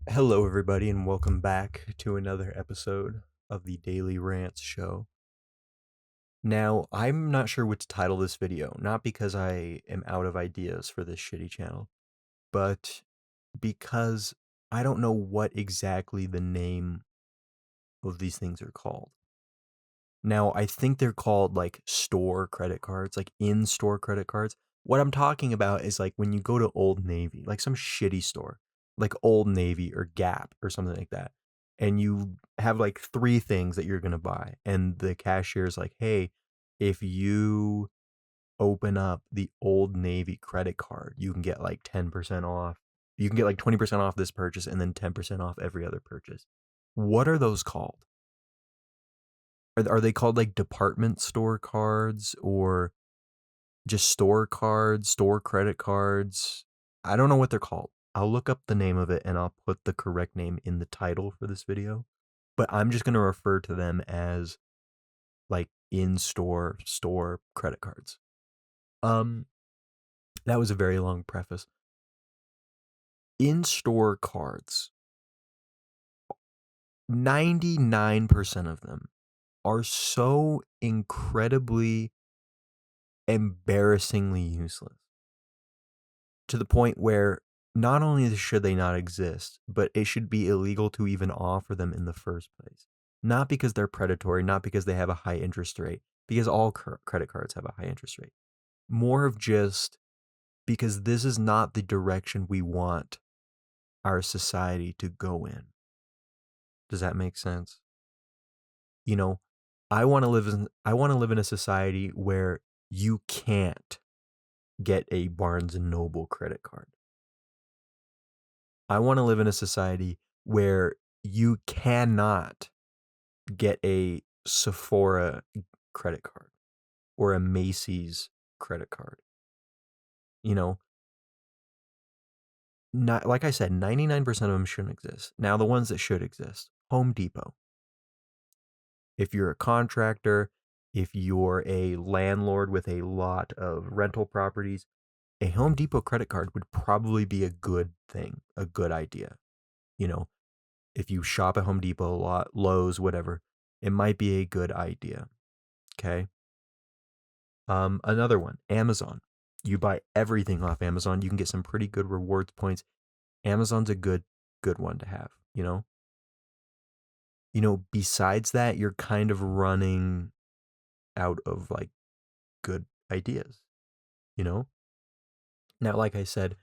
Hello, everybody, and welcome back to another episode of the Daily Rants show. Now, I'm not sure what to title this video, not because I am out of ideas for this shitty channel, but because I don't know what exactly the name of these things are called. Now, I think they're called like store credit cards, like in-store credit cards. What I'm talking about is like when you go to Old Navy, like some shitty store, like Old Navy or Gap or something like that, and you have like three things that you're gonna buy, and the cashier's like, "Hey, if you open up the Old Navy credit card, you can get like 10% off. You can get like 20% off this purchase and then 10% off every other purchase." What are those called? Are they called like department store cards or just store cards, store credit cards? I don't know what they're called. I'll look up the name of it and I'll put the correct name in the title for this video. But I'm just going to refer to them as like in-store credit cards. Um that was a very long preface. In-store cards, 99% of them are so incredibly embarrassingly useless, to the point where not only should they not exist, but it should be illegal to even offer them in the first place. Not because they're predatory, not because they have a high interest rate, because all credit cards have a high interest rate. More of just because this is not the direction we want our society to go in. Does that make sense? You know, I want to live in a society where you can't get a Barnes and Noble credit card. I want to live in a society where you cannot get a Sephora credit card or a Macy's credit card. You know, not like I said, 99% of them shouldn't exist. Now, the ones that should exist, Home Depot. If you're a contractor, if you're a landlord with a lot of rental properties, a Home Depot credit card would probably be a good thing, a good idea. You know, if you shop at Home Depot a lot, Lowe's, whatever, it might be a good idea. Okay. Another one, Amazon. You buy everything off Amazon, you can get some pretty good rewards points. Amazon's a good one to have, you know? Besides that, you're kind of running out of like good ideas, you know? Now, like I said,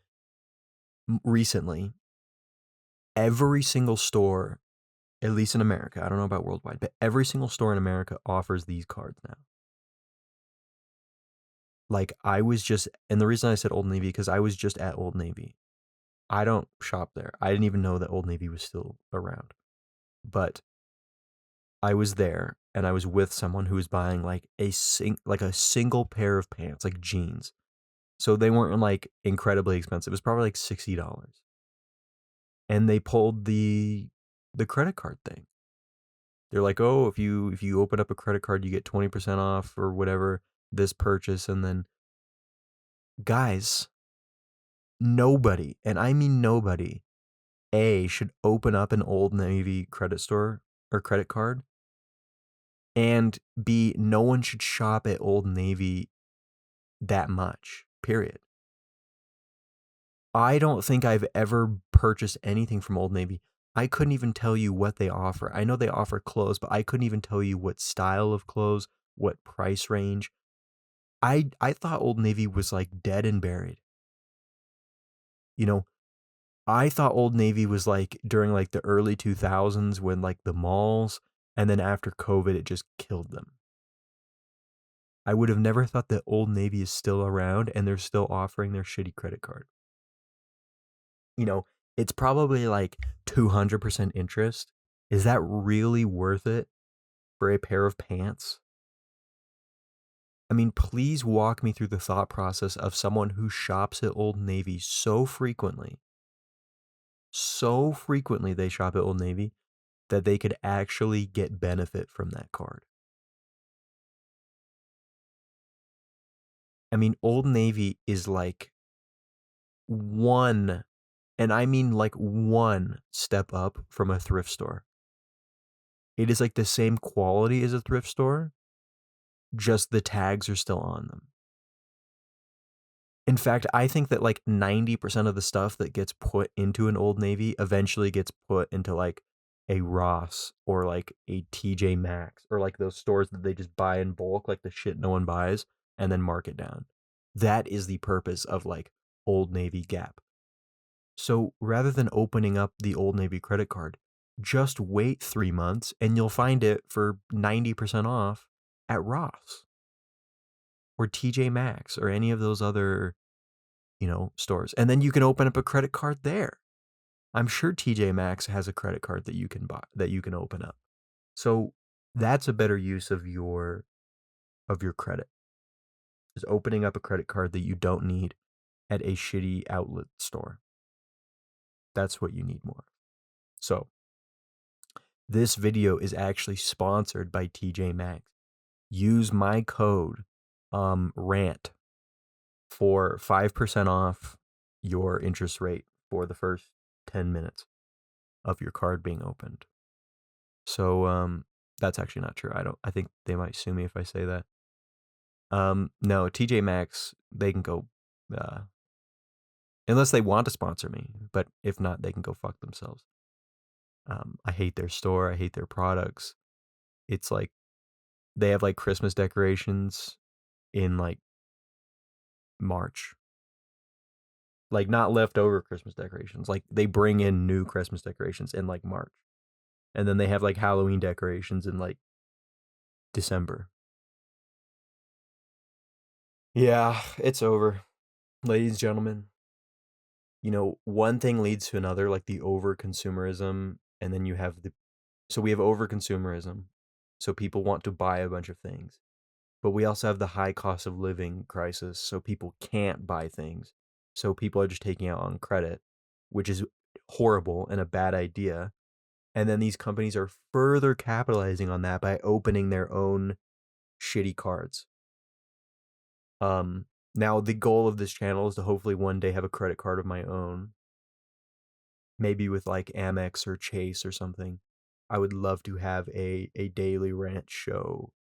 recently, every single store, at least in America, I don't know about worldwide, but every single store in America offers these cards now. Like I was just, and the reason I said Old Navy, because I was just at Old Navy. I don't shop there. I didn't even know that Old Navy was still around. But I was there and I was with someone who was buying like a single pair of pants, like jeans. So they weren't like incredibly expensive. It was probably like $60. And they pulled the credit card thing. They're like, "Oh, if you open up a credit card, you get 20% off or whatever this purchase." And then guys, nobody, and I mean nobody, A, should open up an Old Navy credit store or credit card, and B, no one should shop at Old Navy that much, period. I don't think I've ever purchased anything from Old Navy. I couldn't even tell you what they offer. I know they offer clothes, but I couldn't even tell you what style of clothes, what price range. I thought Old Navy was like dead and buried. You know, I thought Old Navy was like during like the early 2000s when like the malls, and then after COVID it just killed them. I would have never thought that Old Navy is still around and they're still offering their shitty credit card. You know, it's probably like 200% interest. Is that really worth it for a pair of pants? I mean, please walk me through the thought process of someone who shops at Old Navy so frequently. So frequently they shop at Old Navy that they could actually get benefit from that card. I mean, Old Navy is like one And I mean like one step up from a thrift store. It is like the same quality as a thrift store, just the tags are still on them. In fact, I think that like 90% of the stuff that gets put into an Old Navy eventually gets put into like a Ross or like a TJ Maxx or like those stores that they just buy in bulk, like the shit no one buys, and then mark it down. That is the purpose of like Old Navy Gap. So rather than opening up the Old Navy credit card, just wait 3 months and you'll find it for 90% off at Ross or TJ Maxx or any of those other, stores. And then you can open up a credit card there. I'm sure TJ Maxx has a credit card that you can buy, that you can open up. So that's a better use of your credit. Is opening up a credit card that you don't need at a shitty outlet store. That's what you need more. So this video is actually sponsored by TJ Maxx. Use my code RANT for 5% off your interest rate for the first 10 minutes of your card being opened. So that's actually not true. I think they might sue me if I say that. No, TJ Maxx, they can go unless they want to sponsor me, but if not, they can go fuck themselves. I hate their store, I hate their products. It's like they have like Christmas decorations in like March. Like not leftover Christmas decorations. Like they bring in new Christmas decorations in like March. And then they have like Halloween decorations in like December. Yeah, it's over. Ladies and gentlemen, one thing leads to another, like the over consumerism, and then you have so we have over consumerism. So people want to buy a bunch of things. But we also have the high cost of living crisis, so people can't buy things. So people are just taking out on credit, which is horrible and a bad idea. And then these companies are further capitalizing on that by opening their own shitty cards. Now the goal of this channel is to hopefully one day have a credit card of my own. Maybe with like Amex or Chase or something. I would love to have a daily rant show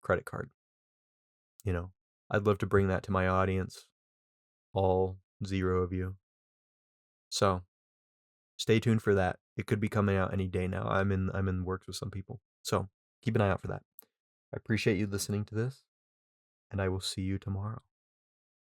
credit card. I'd love to bring that to my audience, all 0 of you. So stay tuned for that. It could be coming out any day now. I'm in works with some people. So keep an eye out for that. I appreciate you listening to this, and I will see you tomorrow.